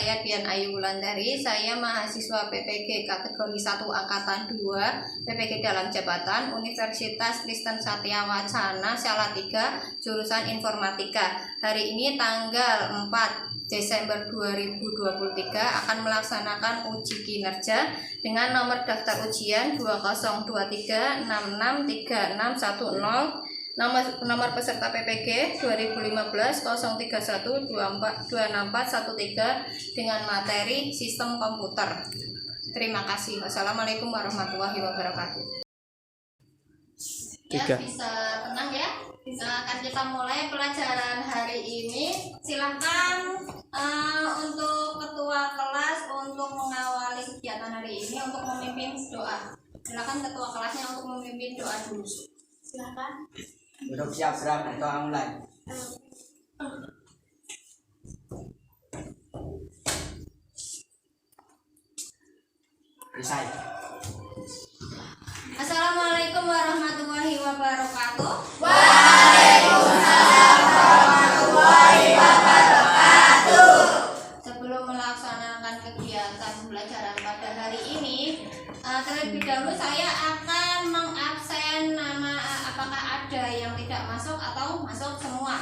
saya Dian Ayu Wulandari. Saya mahasiswa PPG kategori 1 angkatan 2 PPG dalam jabatan Universitas Kristen Satya Wacana Salatiga jurusan Informatika. Hari ini tanggal 4 Desember 2023 akan melaksanakan uji kinerja dengan nomor daftar ujian 2023663610. Nomor peserta PPG 2015 031 264 13 dengan materi sistem komputer. Terima kasih. Wassalamualaikum warahmatullahi wabarakatuh. Ya, bisa tenang ya. Akan kita mulai pelajaran hari ini. Silahkan untuk ketua kelas untuk mengawali kegiatan hari ini untuk memimpin doa. Silahkan ketua kelasnya untuk memimpin doa dulu. Silahkan. Duduk siap gerak doa mulai. Selesai. Assalamualaikum warahmatullahi wabarakatuh. Waalaikumsalam warahmatullahi wabarakatuh. Sebelum melaksanakan kegiatan pembelajaran pada hari ini, terlebih dahulu saya akan mengabsen nama apakah ada yang tidak masuk atau masuk semua.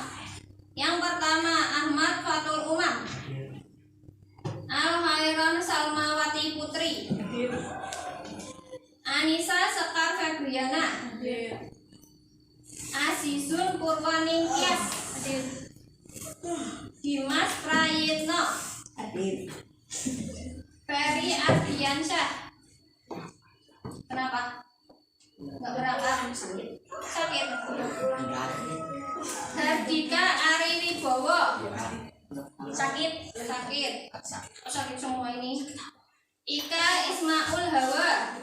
Yang pertama Ahmad Fatul Umam, Al-Khairon Salmawati Putri, Anissa Sekar Febriana, Azizun Purwaningtyas, Dimas Prayitno, Ferry Ardiansyah. Kenapa? Nggak berangkat? Sakit? Hardika Ari Wibowo. Sakit? Sakit. Sakit semua ini. Ika Ismaul Hawa,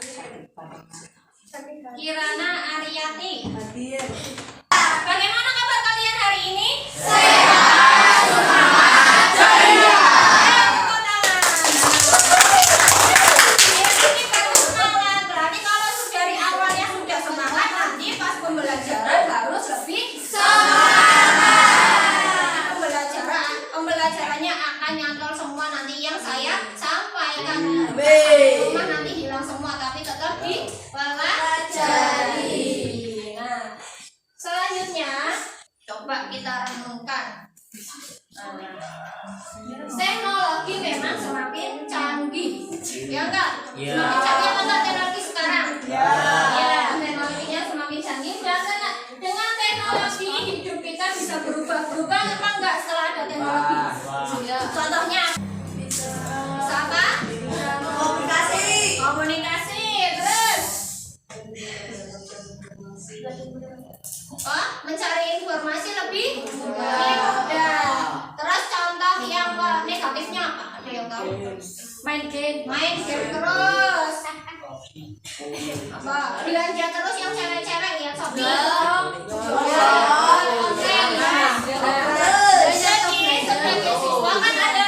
Kirana Ariyati. Bagaimana kabar kalian hari ini? Sehat, semangat, ceria. Ini baru semangat. Berarti kalau dari awalnya sudah semangat, nanti pas pembelajaran harus lebih semangat. Pembelajarannya akan nyantol semua nanti yang saya sampaikan. Rumah nanti hilang semua, tapi tetap dipelajari. Nah, selanjutnya coba kita renungkan. Teknologi memang semakin canggih, ya enggak? Semakin canggih apa enggak teknologi sekarang? Ya, teknologinya semakin canggih dan dengan teknologi hidup kita bisa berubah-berubah apa enggak setelah ada teknologi? Contohnya apa? Komunikasi, terus mencari informasi lebih mudah. Terus contoh yang negatifnya apa? Ada yang tahu? Main game terus. Apa? Belanja terus yang cewek-cewek lihat Shopee. Jadi sebagai siswa kan ada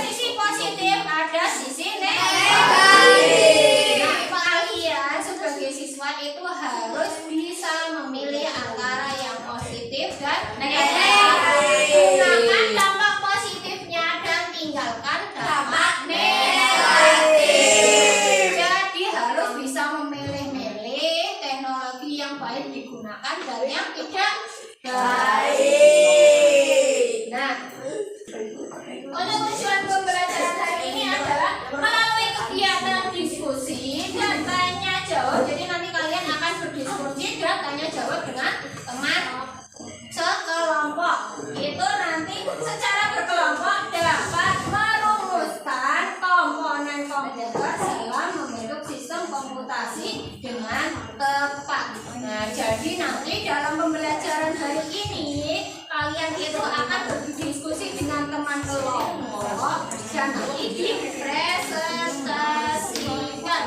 sisi positif, ada sisi negatif. Nah, kalian sebagai siswa itu harus bisa memilih antara yang positif dan negatif. Gunakan dampak positifnya dan tinggalkan dampak negatif. Jadi harus bisa memilih-milih teknologi yang baik digunakan dan yang tidak baik. Nah, untuk tujuan pembelajaran hari ini adalah melalui kegiatan diskusi dan tanya jawab. Jadi nanti kalian akan berdiskusi dan tanya jawab dengan teman sekelompok. Itu nanti secara berkelompok dapat merumuskan komponen komputer dalam membentuk sistem komputasi dengan tepat. Nah, jadi nanti dalam pembelajaran hari ini kalian itu akan berdiskusi dengan teman kelompok dan nanti dipresentasikan.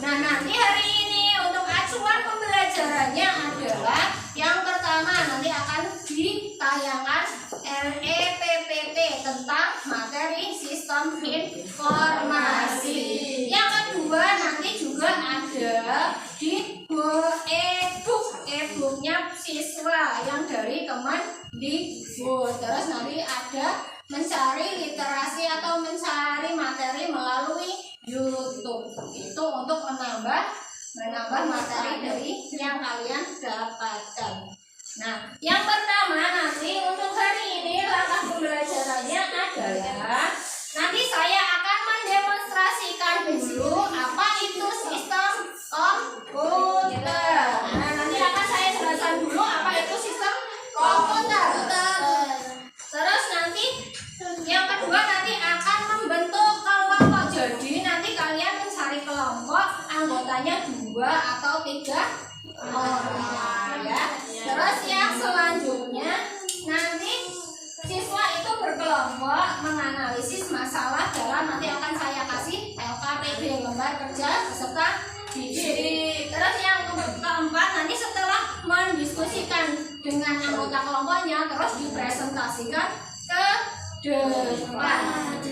Nah, nanti hari ini untuk acuan pembelajarannya adalah yang pertama nanti akan ditayangkan LEPPP tentang materi sistem informasi. Yang kedua nanti juga ada di e-booknya siswa yang dari Kemendikbud. Terus nanti ada mencari literasi atau mencari menambah materi dari yang kalian dapatkan. Nah, yang pertama nanti untuk hari ini langkah pembelajarannya adalah nanti saya akan mendemonstrasikan dulu apa itu sistem komputer. Nah, nanti akan saya jelaskan dulu apa itu sistem komputer. Terus nanti yang kedua nanti akan membentuk kelompok. Jadi nanti kalian mencari kelompok anggotanya 2 atau 3 orang ya. Terus yang selanjutnya nanti siswa itu berkelompok menganalisis masalah dalam nanti akan saya kasih LKPD lembar kerja peserta didik. Terus yang keempat nanti setelah mendiskusikan dengan anggota kelompoknya terus dipresentasikan ke depan.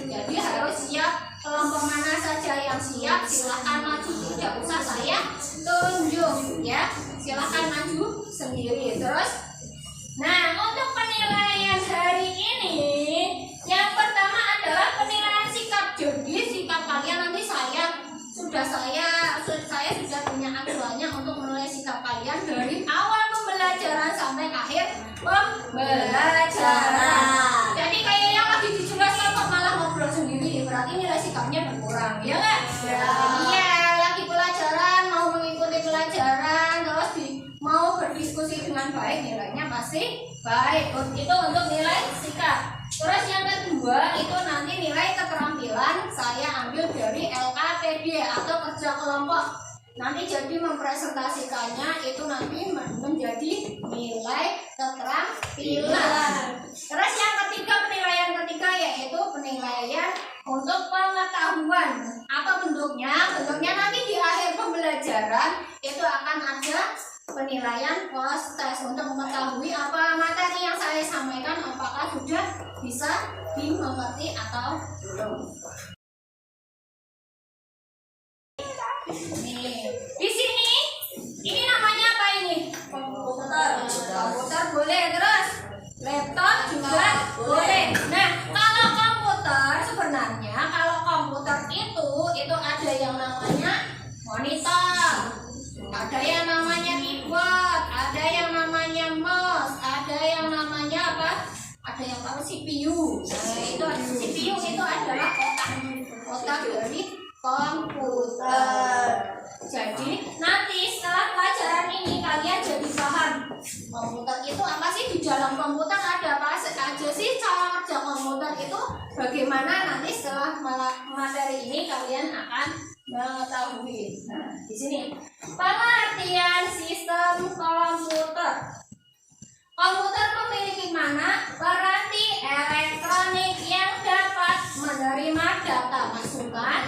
Jadi harus siap, kelompok mana saja yang siap silahkan maju, tidak usah saya tunjuk ya, silahkan maju sendiri. Terus nah untuk penilaian hari ini yang pertama adalah penilaian sikap. Jadi sikap kalian nanti saya sudah punya acuannya untuk menilai sikap kalian dari awal pembelajaran sampai akhir pembelajaran. Jadi kayak yang lagi dijelaskan kok malah ngobrol sendiri, berarti nilai sikapnya berkurang, ya nggak? Iya, lagi pelajaran mau mengikuti pelajaran terus mau berdiskusi dengan baik, nilainya pasti baik. Itu untuk nilai sikap. Terus yang kedua itu nanti nilai keterampilan saya ambil dari LKPD atau kerja kelompok. Nanti jadi mempresentasikannya itu nanti menjadi nilai keterampilan. Terus yang ketiga, penilaian ketiga yaitu penilaian untuk pengetahuan. Apa bentuknya? Bentuknya nanti di akhir pembelajaran itu akan ada penilaian post test untuk mengetahui apa materi yang saya sampaikan apakah sudah bisa dimengerti atau belum. Nih, di sini ini namanya apa ini? Komputer. Komputer boleh, terus laptop juga boleh. Nah, kalau komputer sebenarnya kalau komputer itu ada yang namanya monitor, ada yang namanya keyboard, ada yang namanya mouse, ada yang namanya apa? Ada yang apa? CPU. Nah, itu CPU itu adalah otak dari komputer. Jadi nanti setelah pelajaran ini kalian jadi paham komputer itu apa sih, di dalam komputer ada apa aja sih, cara kerja komputer itu bagaimana, nanti setelah materi ini kalian akan mengetahui. Nah, di sini pengertian sistem komputer. Komputer memiliki mana? Peranti elektronik yang dapat menerima data masukan,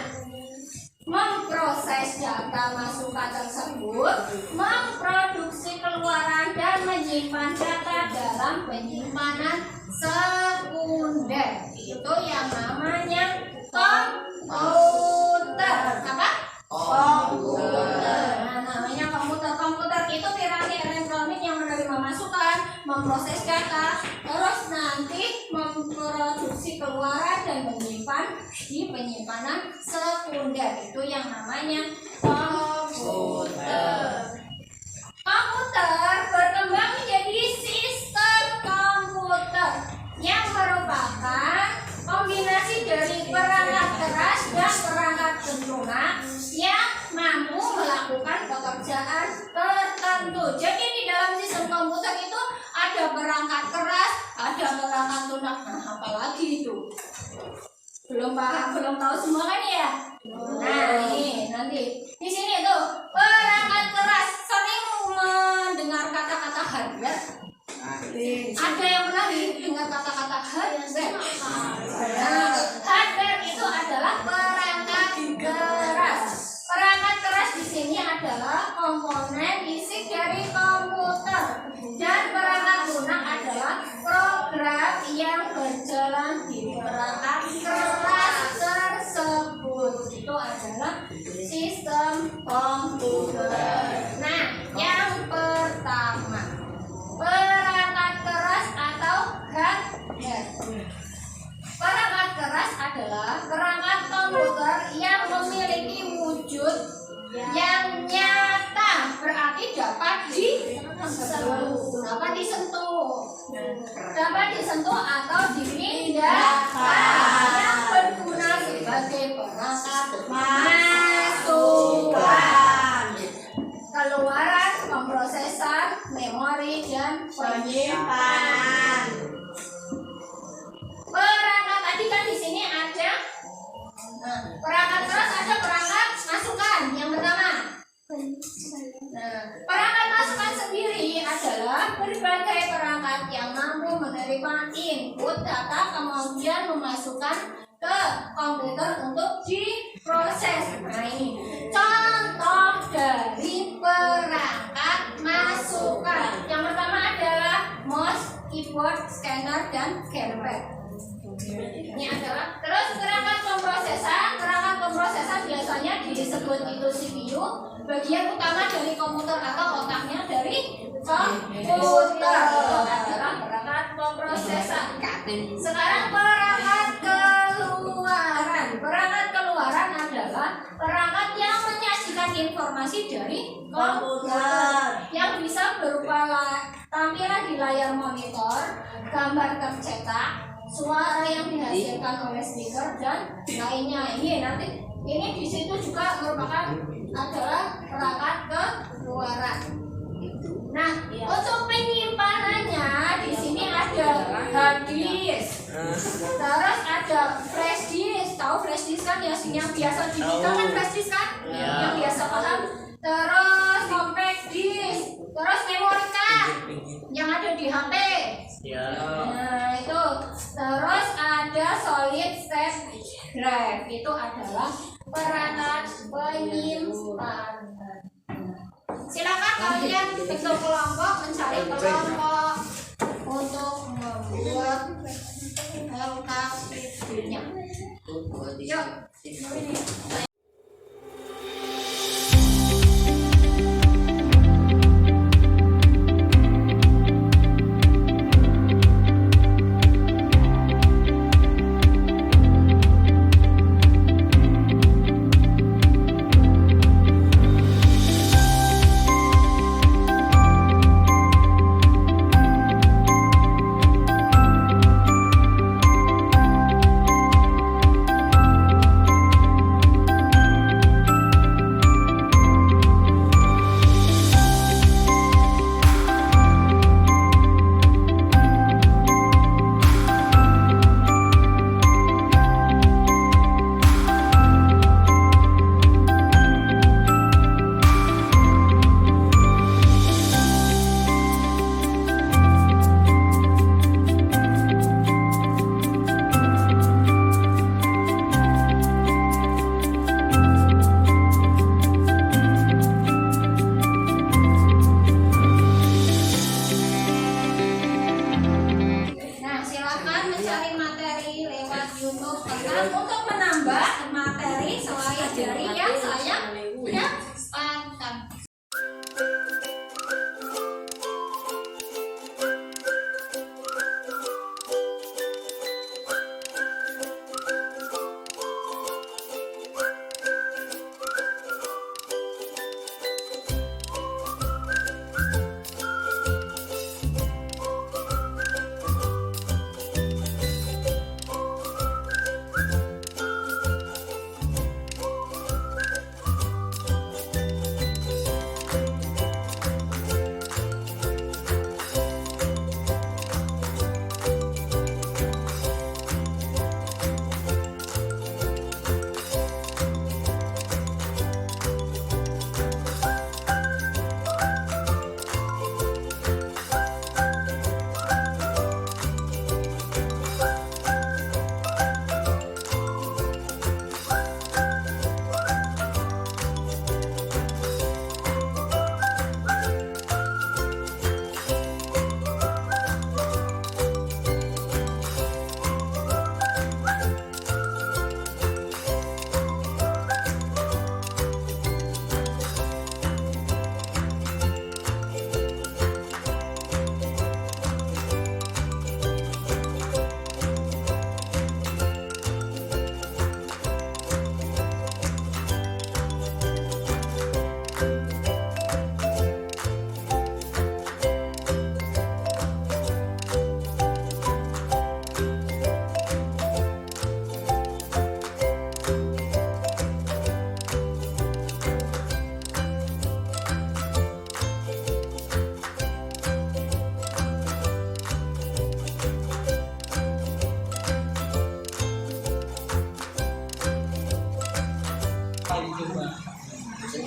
memproses data masukan tersebut, memproduksi keluaran dan menyimpan data dalam penyimpanan sekunder. Itu yang namanya komputer. Apa? Komputer. Nah, namanya komputer. Komputer itu piranti elektronik yang menerima masukan, memproses data, terus nanti memproduksi keluaran dan menyimpan di penyimpanan sekunder. Itu yang namanya komputer. Komputer berkembang menjadi sistem komputer yang merupakan kombinasi dari perangkat keras dan perangkat lunak yang mampu melakukan pekerjaan tertentu. Jadi di dalam sistem komputer itu ada perangkat keras, ada perangkat lunak. Nah, apalagi itu? Belum paham, belum tahu semua kan ya? Nah, ini nanti di sini tuh perangkat keras. Sering mendengar kata-kata hardware? Ada yang pernah dengar kata-kata hardware? Nah, hardware itu adalah perangkat keras. Perangkat keras di sini adalah komponen fisik dari komputer, dan perangkat lunak adalah program yang berjalan di perangkat keras tersebut. Itu adalah sistem komputer. Nah, yang pertama, perangkat keras atau hardware. Perangkat keras adalah perangkat komputer yang memiliki wujud dapat disentuh atau dipindahkan, yang berguna sebagai perangkat masukkan, keluaran, pemrosesan, memori, dan Penyimpanan. perangkat. Tadi kan di sini ada perangkat keras, ada perangkat masukan. Yang pertama, perangkat masukan sendiri adalah berbagai perangkat yang mampu menerima input data kemudian memasukkan ke komputer untuk diproses. Nah, ini contoh dari perangkat masukan. Yang pertama adalah mouse, keyboard, scanner, dan gamepad. Ini adalah terus perangkat pemrosesan. Perangkat pemrosesan biasanya disebut itu CPU, bagian utama dari komputer atau otaknya dari komputer. Itu adalah perangkat pemrosesan. Sekarang perangkat keluaran. Perangkat keluaran adalah perangkat yang menyajikan informasi dari komputer yang bisa berupa tampilan di layar monitor, gambar tercetak, suara yang dihasilkan oleh speaker, dan lainnya. Ini di situ juga merupakan adalah perangkat keluaran. Nah, untuk penyimpanannya di sini ada hard disk, terus ada flash disk. Tahu flash disk kan yang biasa dibuka kan flash disk kan? Yang biasa paham. Terus compact disk, terus memory card yang ada di HP. Nah, itu. Terus ada solid state drive, itu adalah perangkat penyimpanan. Silakan kalian bentuk kelompok, mencari kelompok untuk membuat LKP-nya. Yuk.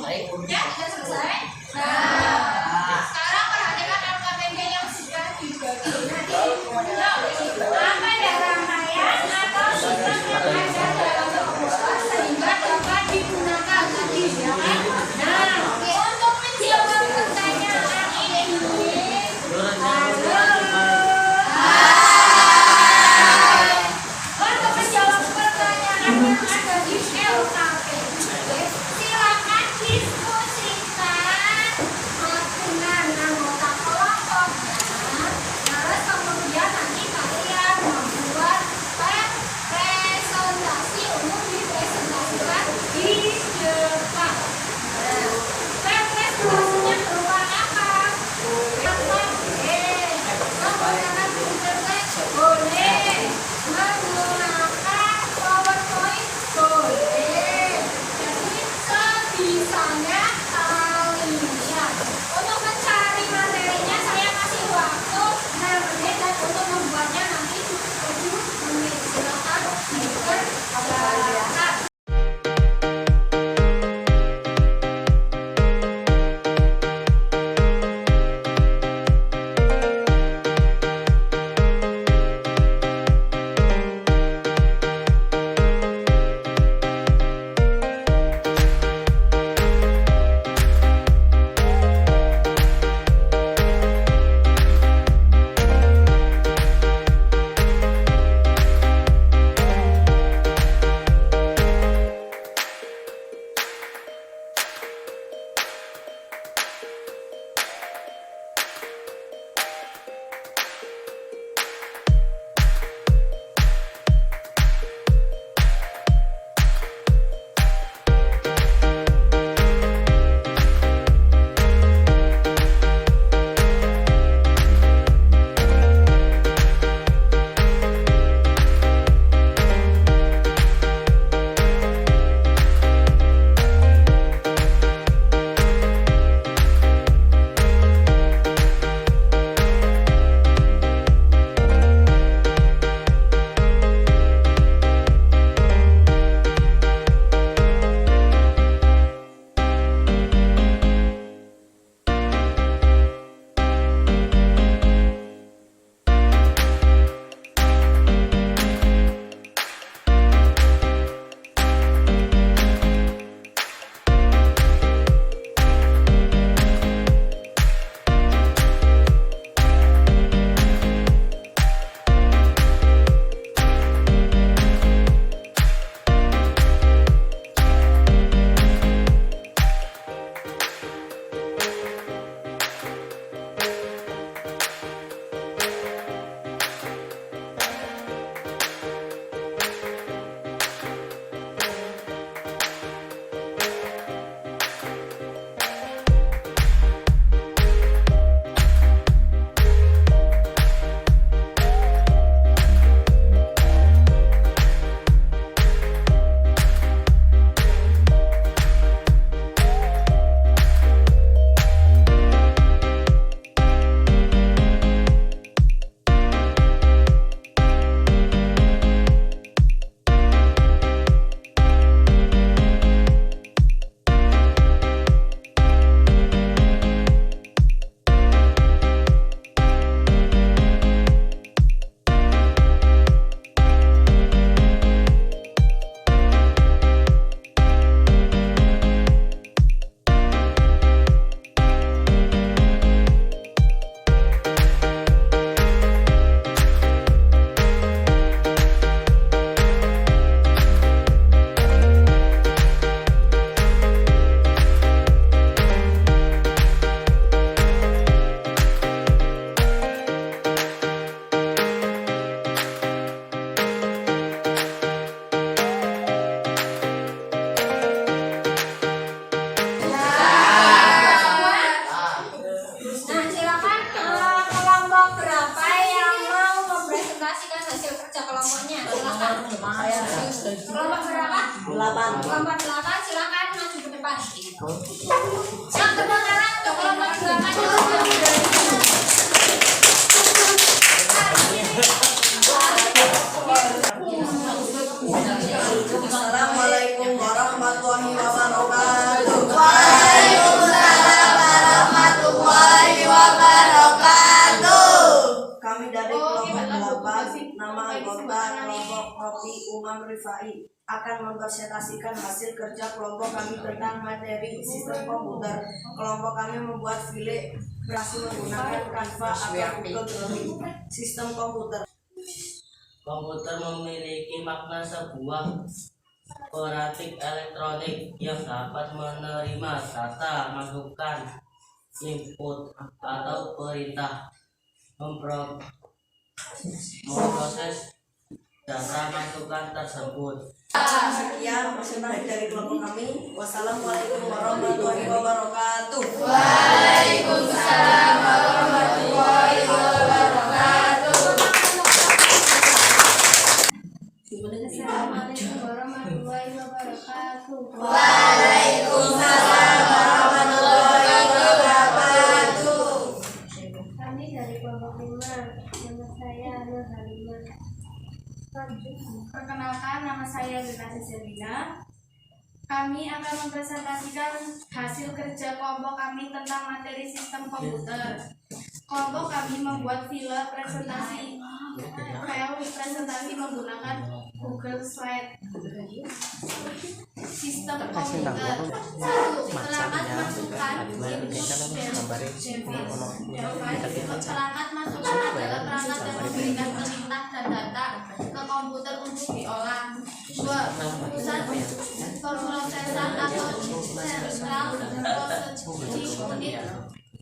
Ya, sudah selesai. Nah, sekarang perhatikan LKPD yang sudah dibagi. Apa ya rangkaian atau sifat yang ada dalam sebuah sehingga dapat digunakan tadi ya kan? Nah, untuk menjawab pertanyaan ini, untuk menjawab pertanyaan yang ada di LKPD, silakan diskusikan dengan anggota kelompoknya. Terus kemudian nanti kalian membuat presentasi untuk dipresentasikan di depan. Presentasinya berupa apa? Menggunakan internet boleh, menggunakan PowerPoint boleh. Jadi sebisanya kalian. Untuk mencari materinya saya kasih waktu 6 menit dan untuk membuatnya nanti 7 menit. Silakan dikerjakan. Kelompok berapa? 8. Kelompok 8 silakan maju ke depan. Yang kedengaran untuk kelompok 8 Assalamualaikum warahmatullahi wabarakatuh. Rifai akan mempresentasikan hasil kerja kelompok kami tentang materi sistem komputer. Kelompok kami membuat file berhasil menggunakan Canva atau Google Drawing. Sistem komputer. Komputer memiliki makna sebuah perangkat elektronik yang dapat menerima data, masukan, input, atau perintah, memproses data masukan tersebut. Sekian presentasi dari kelompok kami. Wassalamualaikum warahmatullahi wabarakatuh. Waalaikumsalam warahmatullahi wabarakatuh. Assalamualaikum warahmatullahi wabarakatuh. Waalaikumsalam warahmatullahi wabarakatuh. Kami dari kelompok 5. Nama saya Nur Halimah. Perkenalkan, nama saya Lina Zelina. Kami akan mempresentasikan hasil kerja kelompok kami tentang materi sistem komputer. Kelompok kami membuat file presentasi menggunakan Google Slide. Sistem komputer. 1. Perangkat masukan Perangkat masukan adalah perangkat yang memberikan perintah dan data ke komputer untuk diolah. 2. Pemrosesan atau Central Processing Unit.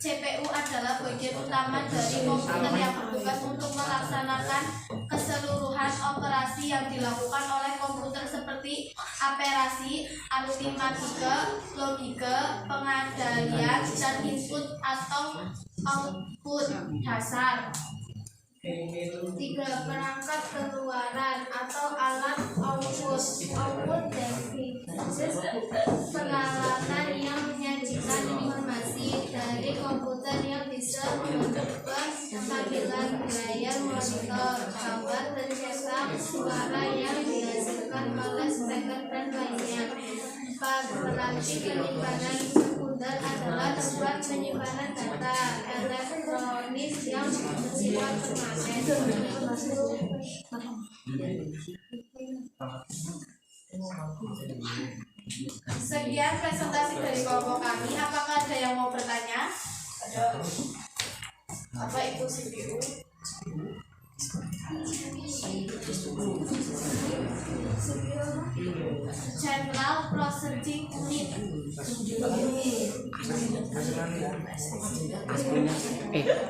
CPU adalah bagian utama dari komputer yang bertugas untuk melaksanakan keseluruhan operasi yang dilakukan oleh komputer seperti operasi, aritmatika, logika, pengendalian, dan input atau output dasar. 3. Perangkat keluaran atau alat output devices, peralatan yang menyajikan informasi dari komputer yang bisa membentuk tampilan layar monitor, gambar, dan cetak, suara yang dihasilkan oleh speaker dan lainnya. 4. Peranti penyimpanan sekunder adalah tempat penyimpanan data elektronik yang bersifat permanen. Sekian presentasi dari kelompok kami. Apakah ada yang mau bertanya? Apa itu CPU? Central Processing Unit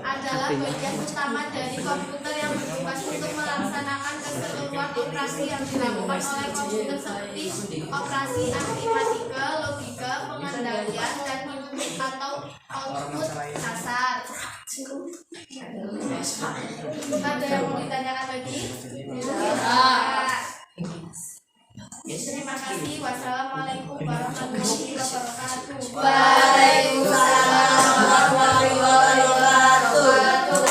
adalah bagian utama dari komputer yang bertugas untuk melaksanakan keseluruhan operasi yang dilakukan oleh komputer seperti operasi aritmatika, logika, pengendalian, dan input atau output dasar. Ada yang mau ditanyakan lagi? Terima kasih. Wassalamualaikum warahmatullahi wabarakatuh. Waalaikumsalam warahmatullahi wabarakatuh.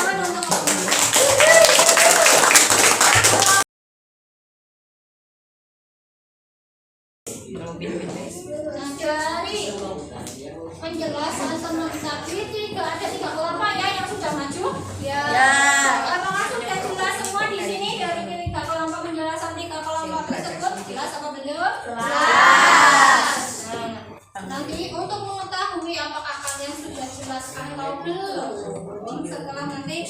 Dari penjelasan teman tadi ada 3 kelompok ya yang sudah maju. Ya. Apakah sudah jelas semua di sini dari 3 kelompok penjelasan 3 kelompok tersebut? Jelas apa belum? Jelas. Nanti untuk mengetahui apakah kalian sudah jelas atau belum, setelah nanti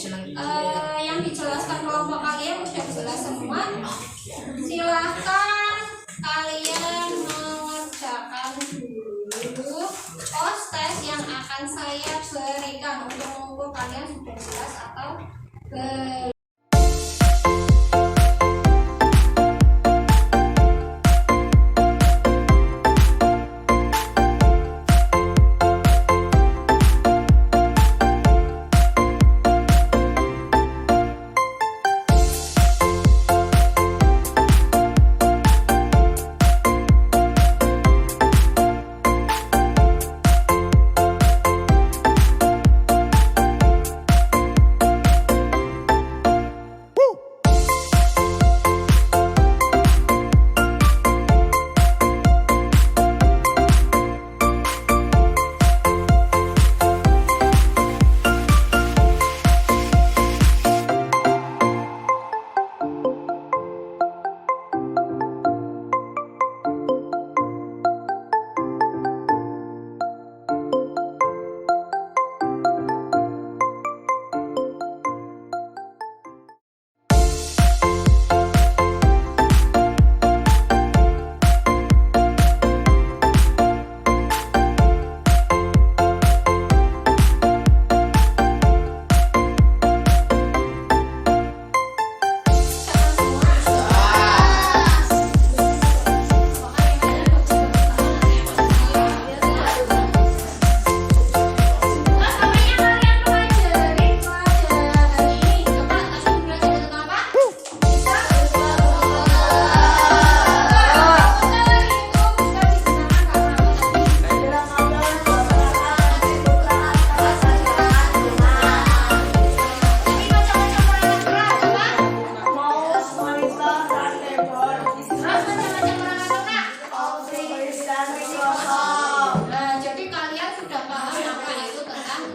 yang dijelaskan kelompok kalian sudah jelas semua, silahkan kalian mengerjakan dulu tes yang akan saya berikan untuk mengukur kalian sudah jelas atau belum.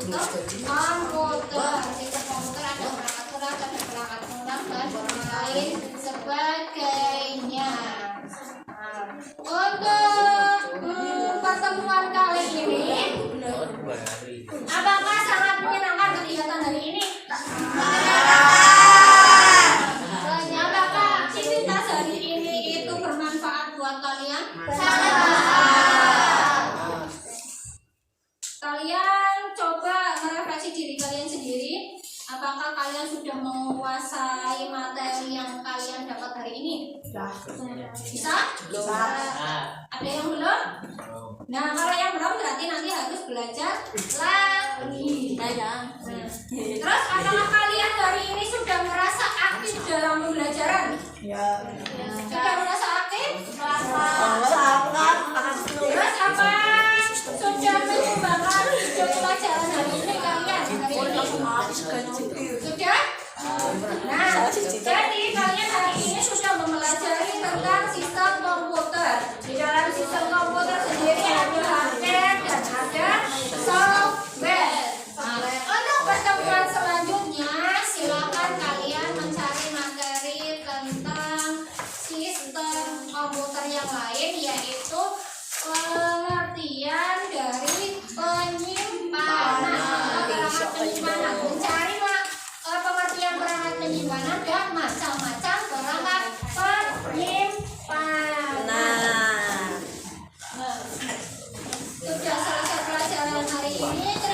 sistem komputer. Sistem komputer ada perangkat lunak, ada perangkat lunak dan lain sebagainya. Untuk pertemuan kali ini, apakah sangat menyenangkan kegiatan hari ini? Apakah aktivitas hari ini itu bermanfaat buat kalian? Kalian coba merefleksi diri kalian sendiri. Apakah kalian sudah menguasai materi yang kalian dapat hari ini? Bisa? Ada yang belum? Nah, kalau yang belum berarti nanti harus belajar lagi. Terus apakah kalian hari ini sudah merasa aktif dalam pembelajaran? Sudah merasa aktif? Terus apa? Sudah menyumbangkan video pelajaran hari ini kalian? Sudah? Nah, jadi kalian hari ini sudah mempelajari tentang sistem komputer. Di dalam sistem komputer sendiri ada hardware dan ada software. Untuk pertemuan selanjutnya, silakan kalian mencari materi tentang sistem komputer yang lain, yaitu pengertian dari penyimpanan. Mencari pengertian perangkat penyimpanan dan macam-macam perangkat penyimpanan. Sudah selesai pelajaran hari ini.